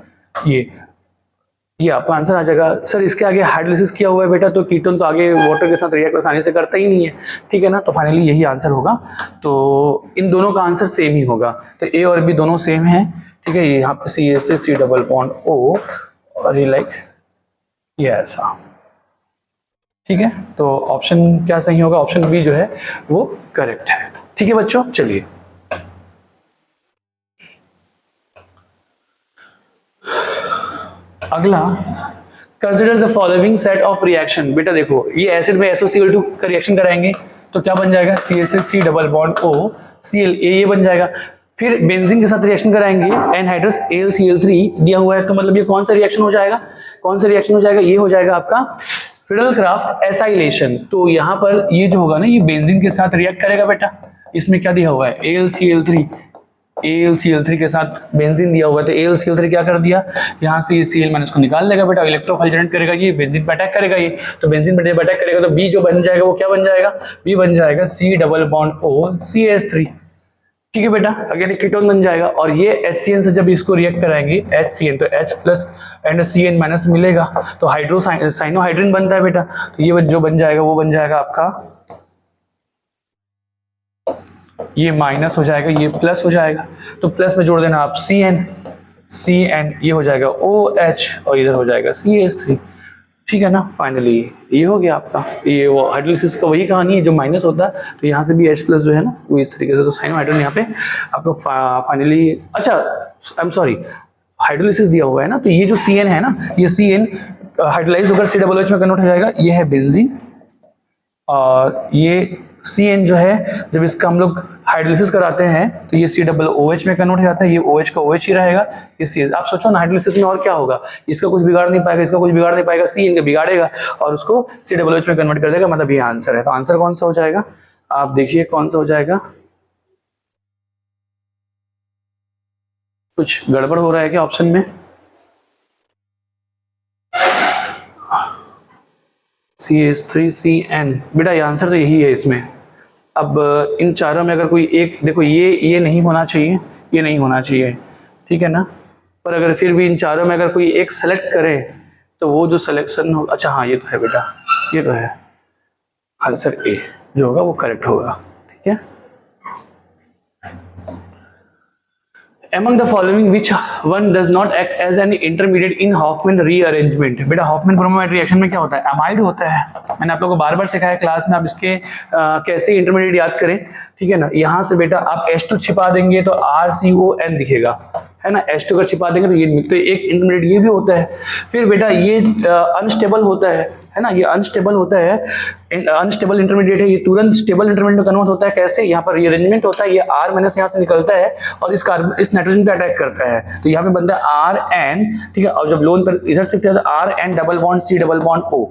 ये आपका आंसर आ जाएगा। सर इसके आगे हाइड्रोलिसिस किया हुआ है बेटा, तो कीटोन तो आगे वाटर के साथ रिएक्ट आसानी से करता ही नहीं है, ठीक है ना, तो फाइनली यही आंसर होगा। तो इन दोनों का आंसर सेम ही होगा, तो ए और बी दोनों सेम है, ठीक है, यहाँ पे CH3 C double bond O और ये लाइक ये ऐसा, ठीक है। तो ऑप्शन क्या सही होगा, ऑप्शन बी जो है वो करेक्ट है, ठीक है बच्चों। चलिए अगला, consider the following set of reaction. बेटा देखो ये एसिड में SOCl2 का रिएक्शन कराएंगे तो क्या बन जाएगा, CH3 C double bond O Cl, ये बन जाएगा। फिर बेंजीन के साथ रिएक्शन कराएंगे, एनहाइड्रस AlCl3 दिया हुआ है, तो मतलब ये कौन सा रिएक्शन हो जाएगा, कौन सा रिएक्शन हो जाएगा, ये हो जाएगा आपका फिडेलक्राफ्ट एसाइलेशन। तो यहाँ पर ये जो होगा ना, ये बेंजीन के साथ रिएक्ट करेगा बेटा, इसमें क्या दिया हुआ है, AlCl3 के साथ बेंजीन दिया हुआ है, तो AlCl3 क्या कर दिया, यहाँ से ये Cl माइनस को निकाल लेगा बेटा, इलेक्ट्रोफाइल जनरेट करेगा, ये बेंजीन पे अटैक करेगा, ये तो बेंजीन पे अटैक करेगा, तो बी जो बन जाएगा वो क्या बन जाएगा, बी बन जाएगा C double bond O CH3, ठीक है बेटा, अगेन कीटोन बन जाएगा। और ये HCN से जब इसको रिएक्ट कराएंगे HCN, तो H plus and CN minus मिलेगा, तो साइनोहाइड्रिन बनता है बेटा, तो ये जो बन जाएगा वो बन जाएगा आपका, ये माइनस हो जाएगा, ये प्लस हो जाएगा, तो प्लस में जोड़ देना आप CN, ये हो जाएगा OH और इधर हो जाएगा CH3, ठीक है ना। फाइनली ये हो गया आपका, ये वो हाइड्रोलिसिस का वही कहानी है, जो माइनस होता है तो यहाँ से भी H प्लस जो है ना वो इस तरीके से, तो साइनोहाइड्रिन यहाँ पे आपको फाइनली, अच्छा आई एम सॉरी, हाइड्रोलिसिस दिया हुआ है ना, तो ये जो CN है ना, ये CN हाइड्रोलाइज होकर COOH में कन्वर्ट हो जाएगा, ये है बेंजीन, और ये CN जो है जब इसका हम लोग हाइड्रोलिसिस कराते हैं तो ये COOH में कन्वर्ट हो जाता है, ये OH का OH ही रहेगा, ये CH। आप सोचो ना हाइड्रोलिसिस में और क्या होगा, इसका कुछ बिगाड़ नहीं पाएगा, इसका कुछ बिगाड़ नहीं पाएगा, CN का बिगाड़ेगा और उसको COOH में कन्वर्ट कर देगा, मतलब ये आंसर है। तो आंसर कौन सा हो जाएगा, आप देखिए कौन सा हो जाएगा, कुछ गड़बड़ हो रहा है क्या ऑप्शन में, CH3CN, बेटा ये आंसर तो यही है इसमें। अब इन चारों में अगर कोई एक, देखो ये नहीं होना चाहिए, ये नहीं होना चाहिए, ठीक है ना, पर अगर फिर भी इन चारों में अगर कोई एक सेलेक्ट करे तो वो जो सिलेक्शन हो, अच्छा हाँ ये तो है बेटा, ये तो है, आंसर ए जो होगा वो करेक्ट होगा, ठीक है। Among the following, which one does not act as an intermediate in Hoffman rearrangement? बेटा Hoffman bromide reaction में क्या होता है, अमाइड होता है, मैंने आप लोगों को बार बार सिखाया क्लास में, आप इसके कैसे इंटरमीडिएट याद करें, ठीक है ना। यहाँ से बेटा आप H2 छिपा देंगे तो RCON दिखेगा, है ना, H2 का छिपा देंगे तो ये, तो एक इंटरमीडिएट ये भी होता है। फिर बेटा ये अनस्टेबल होता है ना, ये अनस्टेबल होता है, अनस्टेबल इंटरमीडिएट है, ये तुरंत स्टेबल इंटरमीडिएट में कन्वर्ट होता है, कैसे, यहाँ पर रीअरेंजमेंट होता है, ये R माइनस यहाँ से निकलता है और इस नाइट्रोजन पे अटैक करता है, तो यहाँ पे बनता है RN, ठीक है, और जब लोन पर इधर शिफ्ट होता है RN double bond C double bond O,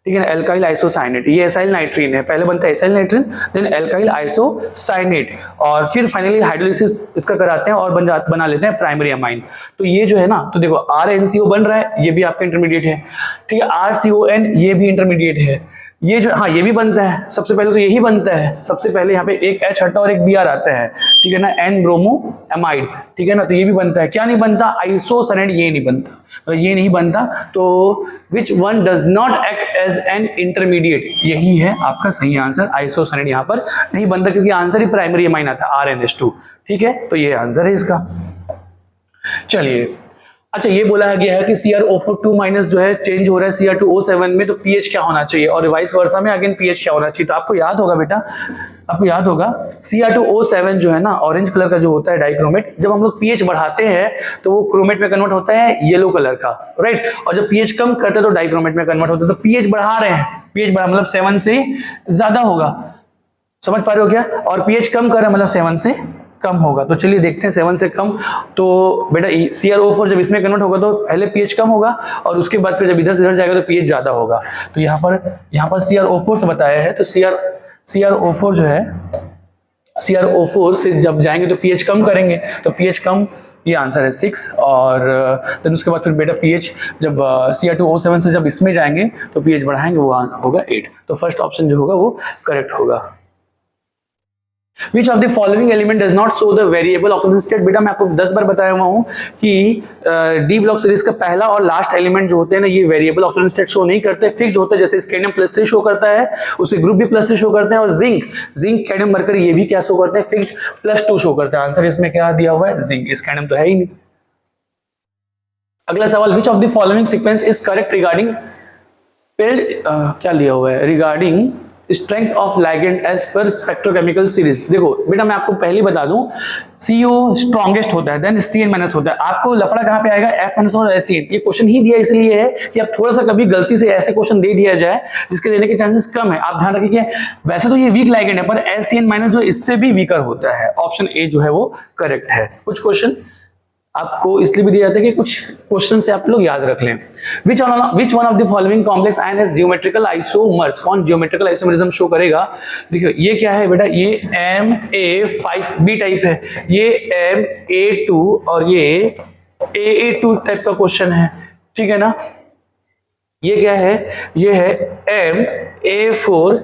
ठीक है ना, एल्काइल आइसोसाइनेट, ये एसाइल नाइट्रीन है, पहले बनता है acyl nitrene, then alkyl isocyanate, और फिर फाइनली हाइड्रोलिसिस इसका कराते हैं और बना लेते हैं प्राइमरी अमाइन। तो ये जो है ना, तो देखो RNCO बन रहा है, ये भी आपका इंटरमीडिएट है, ठीक है, RCON ये भी इंटरमीडिएट है, ये जो, हाँ ये भी बनता है, सबसे पहले तो यही बनता है, सबसे पहले यहाँ पे एक H हटता है और एक Br आता है, ठीक है ना, N ब्रोमो एमाइड, ठीक है ना, तो ये भी बनता है। क्या नहीं बनता? आइसोसाइनाइड, ये नहीं बनता, तो ये नहीं बनता। तो which one does not act as an intermediate, यही है आपका सही आंसर, आइसोसाइनाइड यहाँ पर नहीं बनता, क्योंकि आंसर ही प्राइमरी एमाइन आता है RNH2, ठीक है, तो ये आंसर है इसका। चलिए, अच्छा ये बोला गया है कि CrO4 माइनस जो है चेंज हो रहा है Cr2O7 में, तो पीएच क्या होना चाहिए, और रिवाइस वर्सा में अगेन पीएच क्या होना चाहिए। तो आपको याद होगा बेटा, आपको याद होगा Cr2O7 जो है ना, ऑरेंज कलर का जो होता है डाइक्रोमेट, जब हम लोग पीएच बढ़ाते हैं तो वो क्रोमेट में कन्वर्ट होता है येलो कलर का, राइट, और जब पीएच कम करते हैं तो डाइक्रोमेट में कन्वर्ट होता है। तो पीएच बढ़ा रहे हैं, पीएच बढ़ा मतलब 7 से ज्यादा होगा, समझ पा रहे हो क्या, और पीएच कम कर रहे हैं मतलब 7 से कम होगा। तो चलिए देखते हैं 7 से कम, तो बेटा CrO4 जब इसमें कन्वर्ट होगा तो पहले पीएच कम होगा, और उसके बाद फिर जब इधर से इधर जाएगा तो पीएच ज्यादा होगा। तो यहाँ पर CrO4 से बताया है, तो CrO4 जो है, CrO4 से जब जाएंगे तो पीएच कम करेंगे, तो पीएच कम, ये आंसर है 6, और देन उसके बाद फिर बेटा पीएच जब Cr2O7 से जब इसमें जाएंगे तो पीएच बढ़ाएंगे, वो होगा 8। तो फर्स्ट ऑप्शन जो होगा वो करेक्ट होगा। Which of the following element does not show the variable oxidation state? बेटा मैं आपको 10 बार बताया हुआ हूँ कि डी ब्लॉक सीरीज का पहला और लास्ट एलिमेंट जो होते हैं ना, ये वेरिएबल ऑक्सीजन स्टेट शो नहीं करते, फिक्स होता है। जैसे स्कैंडियम +3 शो करता है, उसके ग्रुप भी +3 शो करते हैं, और जिंक कैडमियम मरकरी ये भी क्या शो करते हैं, फिक्स्ड +2 शो करते हैं। आंसर इसमें क्या दिया हुआ है, जिंक, स्कैंडियम तो है ही नहीं। अगला सवाल, which of the following sequence is correct regarding क्या लिया हुआ है, regarding strength of ligand as per spectrochemical series. देखो बेटा मैं आपको पहले बता दूं, CO स्ट्रॉन्गेस्ट होता है, देन CN- होता है। आपको लफड़ा कहां पे आएगा, F- और SCN। ये क्वेश्चन ही दिया इसलिए है कि आप थोड़ा सा कभी गलती से ऐसे क्वेश्चन दे दिया जाए जिसके देने के चांसेस कम है। आप ध्यान रखिए, वैसे तो ये वीक लिगेंड है, पर SCN- जो इससे भी वीकर होता है। ऑप्शन ए जो है वो करेक्ट है। कुछ क्वेश्चन आपको इसलिए भी दिया जाता है कि कुछ क्वेश्चन से आप लोग याद रख लें। विच one of the following complex ion has geometrical isomers, कौन जियोमेट्रिकल आइसोमरिज्म शो करेगा। देखिए ये क्या है बेटा, ये Ma5B टाइप है, ये Ma2 और ये AA2 टाइप का क्वेश्चन है, ठीक है ना। ये क्या है, ये है Ma4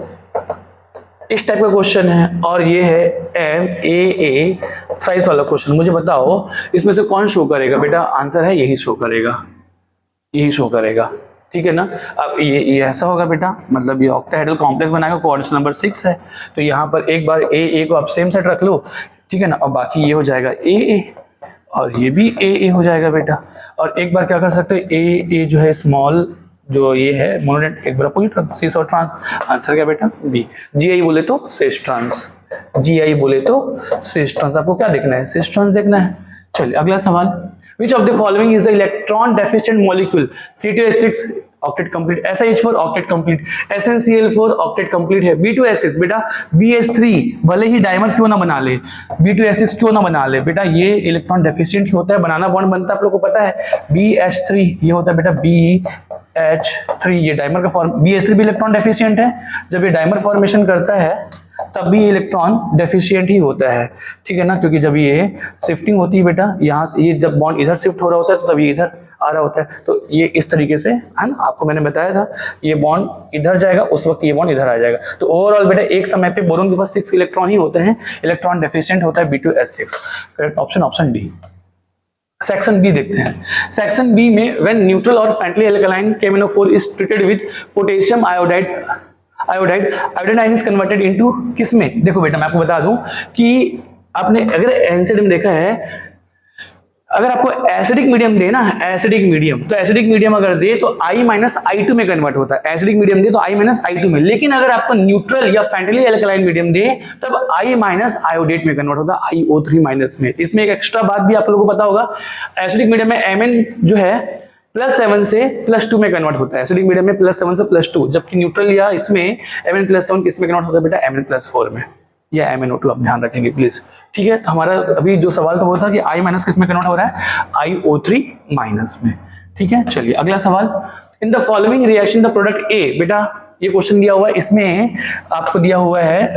इस टाइप का क्वेश्चन है, और ये है MAA साइज वाला क्वेश्चन। मुझे बताओ इसमें से कौन शो करेगा बेटा, आंसर है यही शो करेगा, यही शो करेगा, ठीक है ना। अब ये ऐसा होगा बेटा, मतलब ये ऑक्टाहेड्रल कॉम्प्लेक्स बनाएगा, कोऑर्डिनेट नंबर 6 है, तो यहाँ पर एक बार AA को आप सेम सेट रख लो, ठीक है ना, और बाकी ये हो जाएगा AA, और ये भी AA हो जाएगा बेटा। और एक बार क्या कर सकते हैं, AA जो है स्मॉल जो ये है मोनोनेट, एक बार अपोजिट रख, सिस और ट्रांस। आंसर क्या बेटा, बी। GI बोले तो सिस ट्रांस, GI बोले तो सिस ट्रांस। आपको क्या देखना है, सिस ट्रांस देखना है। चलिए अगला सवाल, which of the following is the electron deficient molecule. C2H6 octet complete, SiH4 octet complete, SnCl4 octet complete है, B2H6 बेटा, BH3 भले ही डायमर क्यों ना बना ले, B2H6 क्यों ना बना ले बेटा, ये इलेक्ट्रॉन डेफिशिएंट होता है, बनाना बॉन्ड बनता है, आप लोग को पता है। BH3 ये होता है बेटा BH3, ये डायमर का फॉर्म, BH3 भी इलेक्ट्रॉन डेफिशिएंट है, जब ये डायमर फॉर्मेशन करता है तब भी इलेक्ट्रॉन डेफिशिएंट ही होता है, ठीक है ना, क्योंकि जब ये शिफ्टिंग होती है बेटा, यहाँ से ये जब बॉन्ड इधर शिफ्ट हो रहा होता है तो तब ये इधर आ रहा होता है, तो ये इस तरीके से है ना, आपको मैंने बताया था, ये बॉन्ड इधर जाएगा, उस वक्त ये बॉन्ड इधर आ जाएगा। तो ओवरऑल बेटा एक समय पे बोरोन के पास 6 इलेक्ट्रॉन ही होते हैं, इलेक्ट्रॉन डेफिशिएंट होता है B2H6। Correct option option D. Section B देखते हैं। सेक्शन बी में when neutral or friendly alkaline KMnO4 is treated with potassium iodide iodine is converted into किसमें। देखो बेटा मैं आपको बता दूं कि आपने अगर एनसीडी देखा है, अगर आपको एसिडिक मीडियम दे ना, एसिडिक मीडियम, तो एसिडिक मीडियम अगर दे तो I-I2 में कन्वर्ट होता है, एसिडिक मीडियम दे तो I-I2 में। लेकिन अगर आपको न्यूट्रल या फ्रेंडली एल्कलाइन मीडियम दे तब I- में कन्वर्ट होता है, IO3- में। इसमें एक एक्स्ट्रा बात भी आप लोगों को पता होगा, एसिडिक मीडियम में Mn जो है +7 से +2 में कन्वर्ट होता है, एसिडिक मीडियम में +7 से +2, जबकि न्यूट्रल या इसमें Mn+7 किसमें कन्वर्ट होता है बेटा, Mn+4 में या MnO2, आप ध्यान रखेंगे प्लीज, ठीक है। तो हमारा अभी जो सवाल तो वो था कि I- किसमें कन्वर्ट हो रहा है, IO3- में, ठीक है। चलिए अगला सवाल, in the following reaction the product A, बेटा ये क्वेश्चन दिया हुआ है, इसमें आपको दिया हुआ है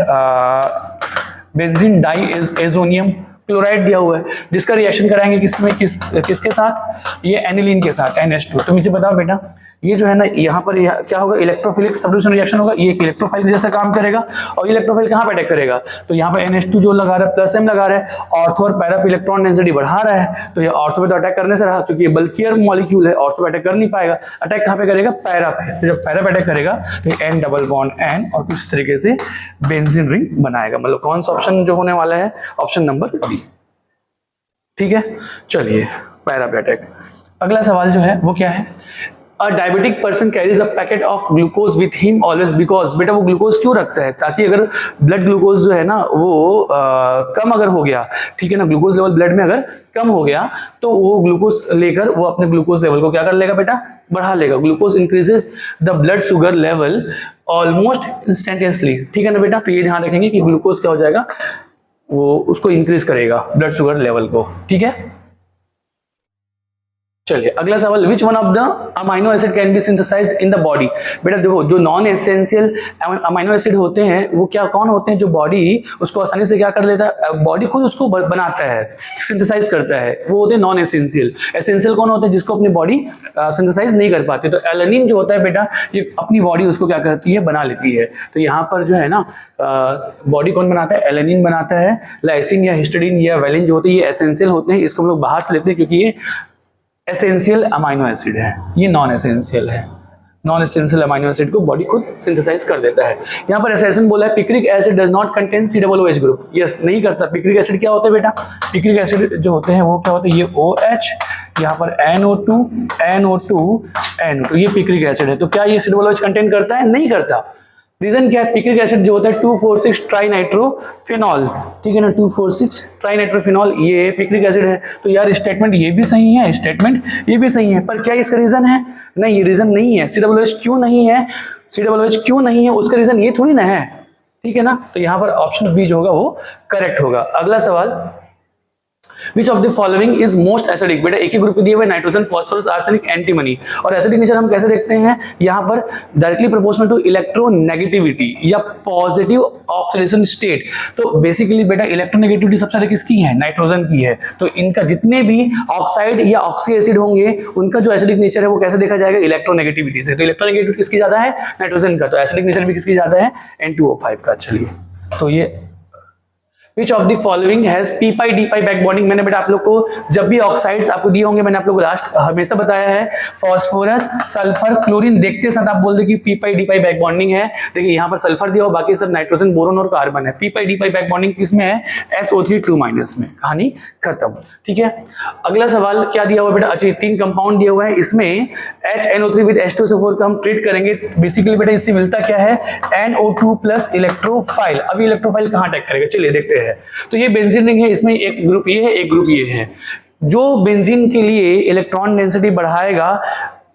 बेंजीन डाई एजोनियम क्लोराइड दिया हुआ है जिसका रिएक्शन कराएंगे किसके साथ, ये एनिलीन के साथ NH2। तो मुझे बताओ बेटा ये जो है ना यहाँ पर क्या होगा, इलेक्ट्रोफिलिक सब्स्टिट्यूशन रिएक्शन होगा, ये एक इलेक्ट्रोफाइल जैसा काम करेगा और ये इलेक्ट्रोफाइल कहाँ पे अटैक करेगा, तो यहाँ पर NH2 जो लगा रहा है प्लस M लगा रहा है, ऑर्थो और पैरा पे इलेक्ट्रॉन डेंसिटी बढ़ा रहा है, तो ये ऑर्थो पे तो अटैक करने से रहा क्योंकि ये बल्कियर मॉलिक्यूल है, ऑर्थो पे अटैक कर नहीं पाएगा, अटैक कहाँ पे करेगा, पैरा पे। तो जब पैरा पे अटैक करेगा तो N डबल बॉन्ड N और कुछ तरीके से बेंजीन रिंग बनाएगा। मतलब कौन सा ऑप्शन जो होने वाला है, ऑप्शन नंबर बी। ठीक है, चलिए पैरा पे अटैक। अगला सवाल जो है वो क्या है, अ diabetic person carries a packet of glucose with him always because, बेटा वो ग्लूकोज क्यों रखता है, ताकि अगर ब्लड ग्लूकोज जो है ना वो कम अगर हो गया, ठीक है ना, ग्लूकोज लेवल ब्लड में अगर कम हो गया तो वो ग्लूकोज लेकर वो अपने ग्लूकोज लेवल को क्या कर लेगा बेटा, बढ़ा लेगा। Glucose increases the blood sugar level almost instantaneously, ठीक है ना बेटा। तो ये ध्यान रखेंगे कि ग्लूकोज क्या हो जाएगा, वो उसको इंक्रीज करेगा ब्लड शुगर लेवल को, ठीक है। चलिए अगला सवाल, which one of the amino acid can be synthesized in the body. बेटा देखो जो नॉन एसेंशियल अमाइनो एसिड होते हैं वो क्या कौन होते हैं, जो बॉडी उसको आसानी से क्या कर लेता है, बॉडी खुद उसको बनाता है, सिंथेसाइज करता है, वो होते हैं नॉन एसेंशियल। एसेंशियल कौन होते हैं, जिसको अपनी बॉडी सिंथेसाइज नहीं कर पाती। तो एलेनिन जो होता है बेटा ये अपनी बॉडी उसको क्या करती है, बना लेती है। तो यहाँ पर जो है ना बॉडी कौन बनाता है, एलेनिन बनाता है। लाइसिन या हिस्टिडीन या वेलिन जो होते हैं ये एसेंशियल होते हैं, इसको हम लोग बाहर से लेते हैं क्योंकि ये एसेंशियल अमाइनो एसिड है, ये नॉन एसेंशियल है। नॉन एसेंशियल अमाइनो एसिड को बॉडी खुद सिंथेसाइज कर देता है। यहाँ पर एसेंशियल बोला है, picric acid does not contain COOH group. Yes, नहीं करता। पिक्रिक एसिड क्या होता है बेटा, पिक्रिक एसिड जो होते हैं वो क्या होते हैं, ये OH, यहाँ पर NO2 NO2 ये पिक्रिक एसिड है। तो क्या ये COOH कंटेन करता है, नहीं करता। रीजन क्या है, पिक्रिक एसिड जो होता है 2,4,6 ट्राइनाइट्रोफिनॉल, ठीक है ना, 2,4,6 ट्राइनाइट्रोफिनॉल ये पिक्रिक एसिड है। तो यार स्टेटमेंट ये भी सही है, स्टेटमेंट ये भी सही है, पर क्या इसका रीजन है, नहीं ये रीजन नहीं है। COOH क्यों नहीं है, COOH क्यों नहीं है, उसका रीजन ये थोड़ी ना है, ठीक है ना। तो यहाँ पर ऑप्शन बी जो होगा वो करेक्ट होगा। अगला सवाल, Which of the following is most acidic। बेटा एक ही ग्रुप दिए हुए नाइट्रोजन, फॉस्फोरस, आर्सेनिक, एंटीमनी। और एसिडिक नेचर हम कैसे देखते हैं, यहाँ पर डायरेक्टली प्रोपोर्शनल टू इलेक्ट्रोनेगेटिविटी या पॉजिटिव ऑक्सीडेशन स्टेट। तो बेसिकली बेटा इलेक्ट्रोनेगेटिविटी सबसे ज्यादा किसकी है, नाइट्रोजन की है। तो इनका जितने भी ऑक्साइड या ऑक्सी एसिड होंगे उनका जो एसिडिक नेचर है वो कैसे देखा जाएगा, इलेक्ट्रोनेगेटिविटी से। तो इलेक्ट्रोनेगेटिविटी किसकी ज्यादा है, नाइट्रोजन का। तो एसिडिक नेचर भी किसकी ज्यादा है, N2O5 का। चलिए तो ये Which of the following has p pi d pi back bonding। मैंने बेटा आप लोग को जब भी ऑक्साइड्स आपको दिए होंगे, मैंने आप लोग को लास्ट हमेशा बताया है, फॉस्फोरस, सल्फर, क्लोरीन देखते साथ आप बोल दे कि p pi d pi back bonding है। देखिए यहाँ पर सल्फर दिया हो, बाकी सब नाइट्रोजन, बोरोन और कार्बन है। p pi d pi back bonding किसमें है, SO3 2- में। कहानी खत्म, ठीक है। अगला सवाल क्या दिया हुआ बेटा, अच्छा 3 कंपाउंड दिया हुआ है, इसमें HNO3 विद H2SO4 का हम ट्रीट करेंगे। बेसिकली बेटा इससे मिलता क्या है, NO2 प्लस इलेक्ट्रोफाइल। अभी इलेक्ट्रोफाइल कहाँ अटैक करेगा, चलिए देखते हैं। तो ये बेंजीन रिंग है, इसमें एक ग्रुप ये है, एक ग्रुप ये है। जो बेंजीन के लिए इलेक्ट्रॉन डेंसिटी बढ़ाएगा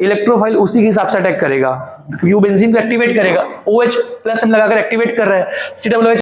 इलेक्ट्रोफाइल उसी के हिसाब से अटैक करेगा, क्योंकि वो बेंजीन को एक्टिवेट करेगा। OH प्लस हम लगाकर एक्टिवेट कर रहा है, COOH